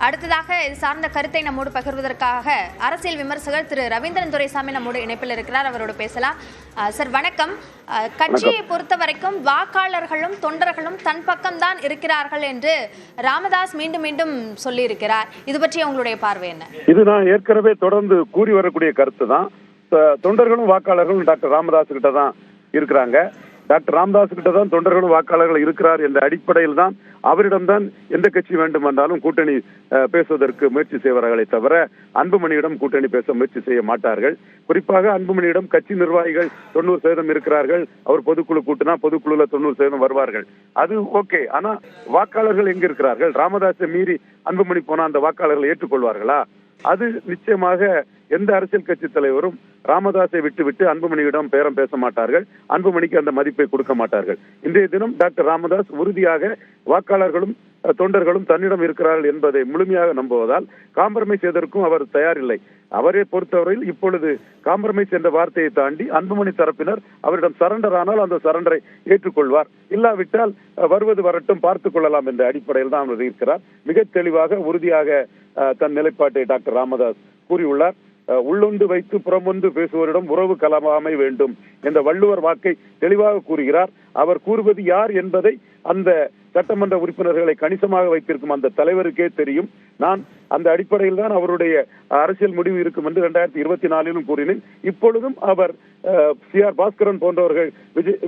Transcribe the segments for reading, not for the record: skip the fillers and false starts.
அடுத்ததாக இது சார்ந்த கருத்தை நம்மோடு பகிர்வதற்காக அரசியல் விமர்சகர் திரு ரவீந்திரன் துரைசாமி நம்மோடு இணைப்பில் இருக்கிறார். அவரோடு பேசலாம். சார் வணக்கம். கட்சியை பொறுத்த வரைக்கும் வாக்காளர்களும் தொண்டர்களும் தன் பக்கம்தான் இருக்கிறார்கள் என்று ராமதாஸ் மீண்டும் மீண்டும் சொல்லி இருக்கிறார். இது பற்றி உங்களுடைய பார்வை என்ன? இது நான் ஏற்கனவே தொடர்ந்து கூறி வரக்கூடிய கருத்து தான். தொண்டர்களும் வாக்காளர்களும் டாக்டர் ராமதாஸ் கிட்ட தான் இருக்கிறாங்க. டாக்டர் ராமதாஸ் கிட்ட தான் தொண்டர்களும் வாக்காளர்கள் இருக்கிறார் என்ற அடிப்படையில் தான் அவரிடம்தான் எந்த கட்சி வேண்டும் என்றாலும் கூட்டணி பேசுவதற்கு முயற்சி செய்வார்களே தவிர அன்புமணியிடம் கூட்டணி பேச முயற்சி செய்ய மாட்டார்கள். குறிப்பாக அன்புமணியிடம் கட்சி நிர்வாகிகள் 90% இருக்கிறார்கள். அவர் பொதுக்குழு கூட்டினா பொதுக்குழுல 90% வருவார்கள். அது ஓகே. ஆனா வாக்காளர்கள் எங்க இருக்கிறார்கள்? ராமதாஸை மீறி அன்புமணி போனா அந்த வாக்காளர்கள் ஏற்றுக்கொள்வார்களா? அது நிச்சயமாக எந்த அரசியல் கட்சி தலைவரும் ராமதாஸை விட்டுவிட்டு அன்புமணியிடம் பேரம் பேச மாட்டார்கள். அன்புமணிக்கு அந்த மதிப்பை கொடுக்க மாட்டார்கள். இன்றைய தினம் டாக்டர் ராமதாஸ் உறுதியாக வாக்காளர்களும் தொண்டர்களும் தன்னிடம் இருக்கிறார்கள் என்பதை முழுமையாக நம்புவதால் காம்ப்ரமைஸ் செய்வதற்கும் அவர் தயாரில்லை. அவரை பொறுத்தவரையில் இப்பொழுது காம்ப்ரமைஸ் என்ற வார்த்தையை தாண்டி அன்புமணி தரப்பினர் அவரிடம் சரண்டர் ஆனால் அந்த சரண்டரை ஏற்றுக்கொள்வார். இல்லாவிட்டால் வருவது வரட்டும் பார்த்துக் கொள்ளலாம் என்ற அடிப்படையில் தான் அவர் இருக்கிறார். மிக தெளிவாக உறுதியாக தன் நிலைப்பாட்டை டாக்டர் ராமதாஸ் கூறியுள்ளார். உள்ளொன்று வைத்து புறமொன்று பேசுவோரிடம் உறவு கலமாமை வேண்டும் என்ற வள்ளுவர் வாக்கை தெளிவாக கூறுகிறார். அவர் கூறுவது யார் என்பதை அந்த சட்டமன்ற உறுப்பினர்களை கணிசமாக வைத்திருக்கும் அந்த தலைவருக்கே தெரியும். நான் அந்த அடிப்படையில் தான் அவருடைய அரசியல் முடிவு இருக்கும் என்று 2024 கூறினேன். இப்பொழுதும் அவர் CR பாஸ்கரன் போன்றவர்கள்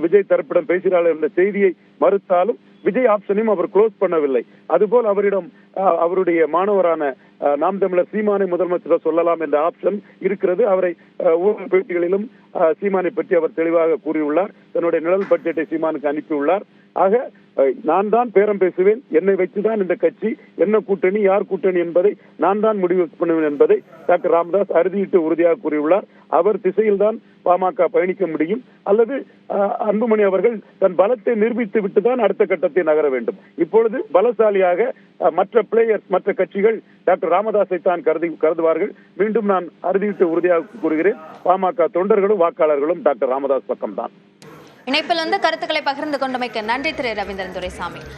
விஜய் தரப்பிடம் பேசுகிறார்கள் என்ற செய்தியை மறுத்தாலும் விஜய் ஆப்ஷனையும் அவர் க்ளோஸ் பண்ணவில்லை. அதுபோல் அவரிடம் அவருடைய மாணவரான நாம் தமிழர் சீமானை முதலமைச்சர் சொல்லலாம் என்ற ஆப்ஷன் இருக்கிறது. அவரை ஊடக பேட்டிகளிலும் சீமானை பற்றி அவர் தெளிவாக கூறியுள்ளார். தன்னுடைய நிழல் பட்ஜெட்டை சீமானுக்கு அனுப்பியுள்ளார். ஆக நான் தான் பேரம் பேசுவேன், என்னை வைத்துதான் இந்த கட்சி என்ன கூட்டணி யார் கூட்டணி என்பதை நான் தான் முடிவு பண்ணுவேன் என்பதை டாக்டர் ராமதாஸ் அறுதியிட்டு உறுதியாக கூறியுள்ளார். அவர் திசையில் தான் பாமக பயணிக்க முடியும். அல்லது அன்புமணி அவர்கள் தன் பலத்தை நிரூபித்து விட்டுதான் அடுத்த கட்டத்தை நகர வேண்டும். இப்பொழுது பலசாலியாக மற்ற பிளேயர்ஸ் மற்ற கட்சிகள் டாக்டர் ராமதாஸை தான் கருதுவார்கள். மீண்டும் நான் அறுதியிட்டு உறுதியாக கூறுகிறேன், பாமக தொண்டர்களும் வாக்காளர்களும் டாக்டர் ராமதாஸ் பக்கம்தான். இணைப்பில் கருத்துக்களை பகிர்ந்து கொண்டமைக்கு நன்றி திரு ரவீந்திரன் துரைசாமி.